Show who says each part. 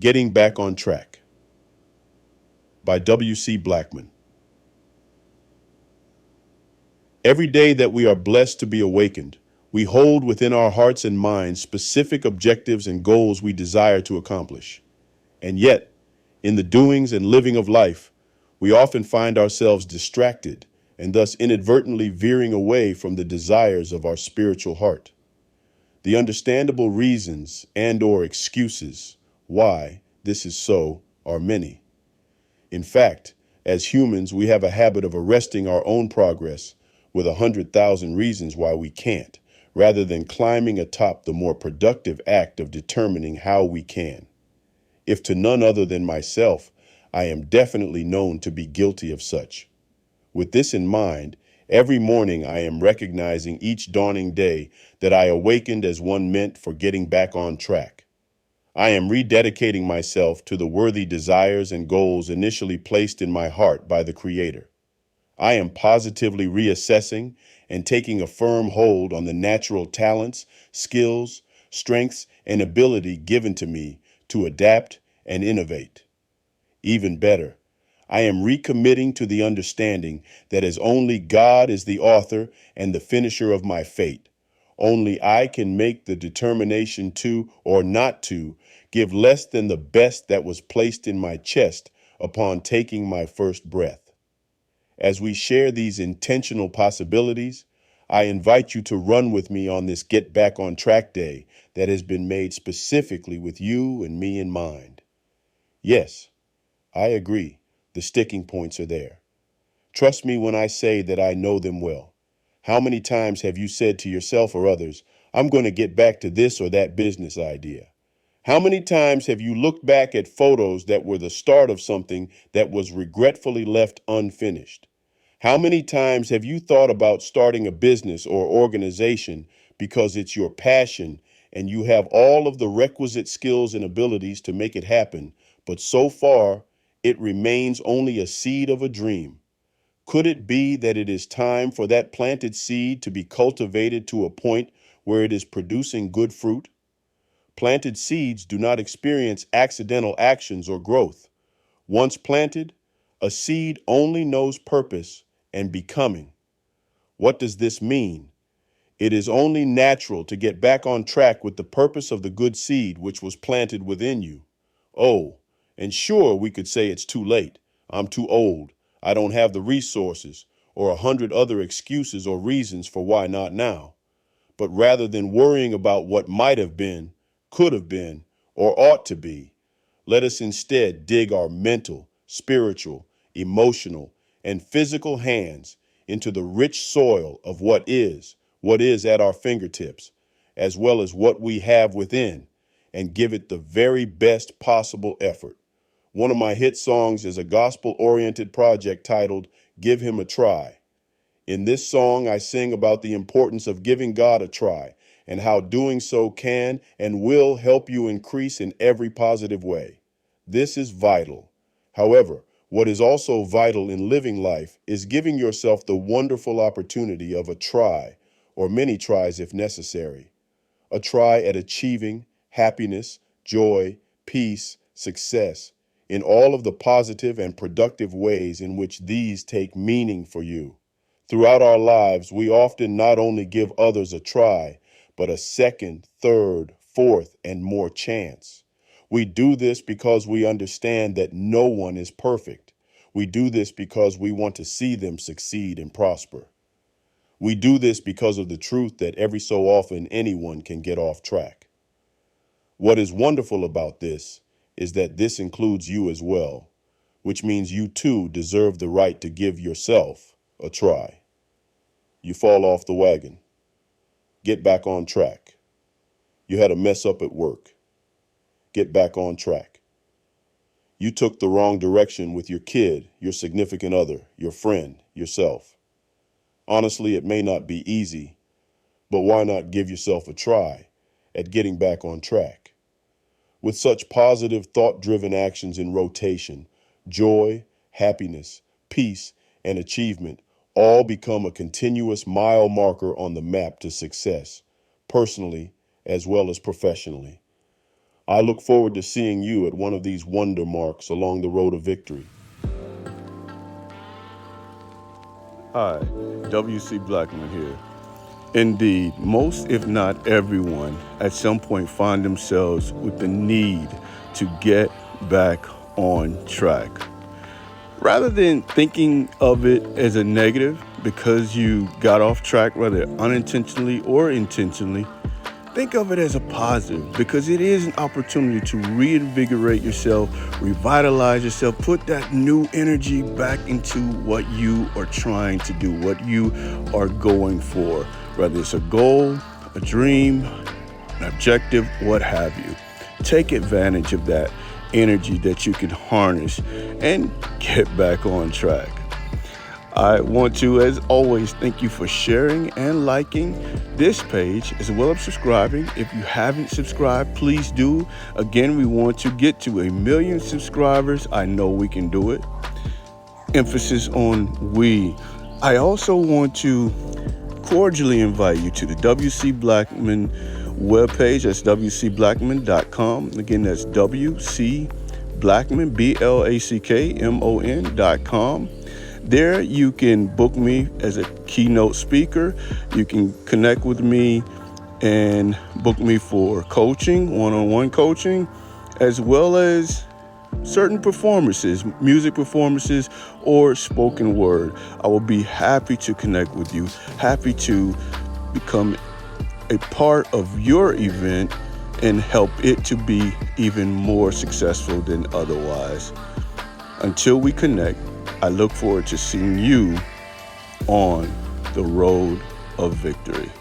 Speaker 1: Getting Back on Track by W.C. Blackmon. Every day that we are blessed to be awakened, we hold within our hearts and minds specific objectives and goals we desire to accomplish. And yet, in the doings and living of life, we often find ourselves distracted and thus inadvertently veering away from the desires of our spiritual heart. The understandable reasons and/or excuses why this is so are many. In fact, as humans, we have a habit of arresting our own progress with 100,000 reasons why we can't, rather than climbing atop the more productive act of determining how we can. If to none other than myself, I am definitely known to be guilty of such. With this in mind, every morning I am recognizing each dawning day that I awakened as one meant for getting back on track. I am rededicating myself to the worthy desires and goals initially placed in my heart by the Creator. I am positively reassessing and taking a firm hold on the natural talents, skills, strengths, and ability given to me to adapt and innovate. Even better, I am recommitting to the understanding that as only God is the author and the finisher of my fate, only I can make the determination to or not to give less than the best that was placed in my chest upon taking my first breath. As we share these intentional possibilities, I invite you to run with me on this Get Back on Track Day that has been made specifically with you and me in mind. Yes, I agree, the sticking points are there. Trust me when I say that I know them well. How many times have you said to yourself or others, I'm going to get back to this or that business idea? How many times have you looked back at photos that were the start of something that was regretfully left unfinished? How many times have you thought about starting a business or organization because it's your passion and you have all of the requisite skills and abilities to make it happen, but so far it remains only a seed of a dream? Could it be that it is time for that planted seed to be cultivated to a point where it is producing good fruit? Planted seeds do not experience accidental actions or growth. Once planted, a seed only knows purpose and becoming. What does this mean? It is only natural to get back on track with the purpose of the good seed which was planted within you. Oh, and sure, we could say it's too late. I'm too old. I don't have the resources, or 100 other excuses or reasons for why not now. But rather than worrying about what might have been, could have been, or ought to be, let us instead dig our mental, spiritual, emotional, and physical hands into the rich soil of what is at our fingertips, as well as what we have within, and give it the very best possible effort. One of my hit songs is a gospel-oriented project titled Give Him a Try. In this song, I sing about the importance of giving God a try and how doing so can and will help you increase in every positive way. This is vital. However, what is also vital in living life is giving yourself the wonderful opportunity of a try, or many tries if necessary. A try at achieving happiness, joy, peace, success, in all of the positive and productive ways in which these take meaning for you. Throughout our lives, we often not only give others a try, but a second, third, fourth, and more chance. We do this because we understand that no one is perfect. We do this because we want to see them succeed and prosper. We do this because of the truth that every so often anyone can get off track. What is wonderful about this is that this includes you as well, which means you too deserve the right to give yourself a try. You fall off the wagon. Get back on track. You had a mess up at work. Get back on track. You took the wrong direction with your kid, your significant other, your friend, yourself. Honestly, it may not be easy, but why not give yourself a try at getting back on track? With such positive, thought-driven actions in rotation, joy, happiness, peace, and achievement all become a continuous mile marker on the map to success, personally as well as professionally. I look forward to seeing you at one of these wonder marks along the road of victory. Hi, W.C. Blackmon here. Indeed, most, if not everyone, at some point find themselves with the need to get back on track. Rather than thinking of it as a negative because you got off track, whether unintentionally or intentionally, think of it as a positive because it is an opportunity to reinvigorate yourself, revitalize yourself, put that new energy back into what you are trying to do, what you are going for, whether it's a goal, a dream, an objective, what have you. Take advantage of that energy that you can harness and get back on track. I want to, as always, thank you for sharing and liking this page as well as subscribing. If you haven't subscribed, please do. Again, we want to get to 1 million subscribers. I know we can do it. Emphasis on we. I also want to cordially invite you to the W.C. Blackmon webpage. That's wcblackmon.com. Again, that's W.C. Blackmon, BLACKMON.com. There you can book me as a keynote speaker. You can connect with me and book me for coaching, one-on-one coaching, as well as certain performances, music performances, or spoken word. I will be happy to connect with you, happy to become a part of your event and help it to be even more successful than otherwise. Until we connect, I look forward to seeing you on the road of victory.